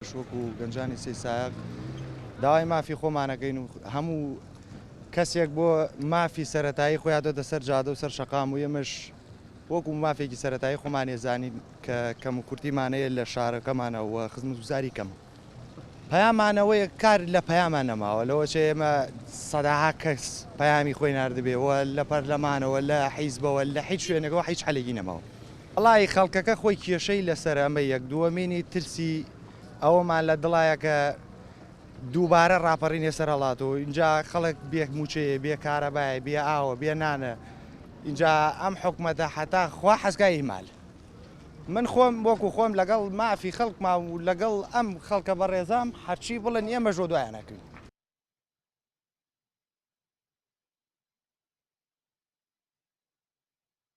باش وەکو گەنجانی سێسایەک داوای مافی خۆمانەکەین و هەموو کەسێک بۆ مافی سەرەتایی خۆیان دۆتە سەر جادە و سەر شەقام و ئێمەش وەکو مافێکی سەرەتایی خۆمان ێزانین کە کەم و کورتیمانەیە لە شارەکەمانەوە خزمەتگوزاری کەم. پەیامانەوەی کار لە پەیامان نەماوە لەوەچێ ئێمە سەداها کەس پەیامی خۆی ناردبێەوە لە پەرلەمانەوە لە حیزبەوە لە هیچ شوێنەکەەوە هیچ حەلێکی نەماوە. وەڵای خەڵکەکە خۆی کێشەی لەسەر ئەمە یەک دووەمینی ترسی ئەوەمان لە دڵایە کە دووبارە ڕاپەڕینێ سەر هەڵاتەوە اینجا خەڵک بێک موچەیە بێ کارەبایە بێ ئاوە بێ نانە اینجا ئەم حکومەتە حتا خوا حەزگای مال. من خۆم وەکو خۆم لەگەڵ مافی خەڵکما و لەگەڵ ئەم خەڵکە بەڕێزام هەرچی بڵێن ئێمە ژۆ دوایان ناکەین.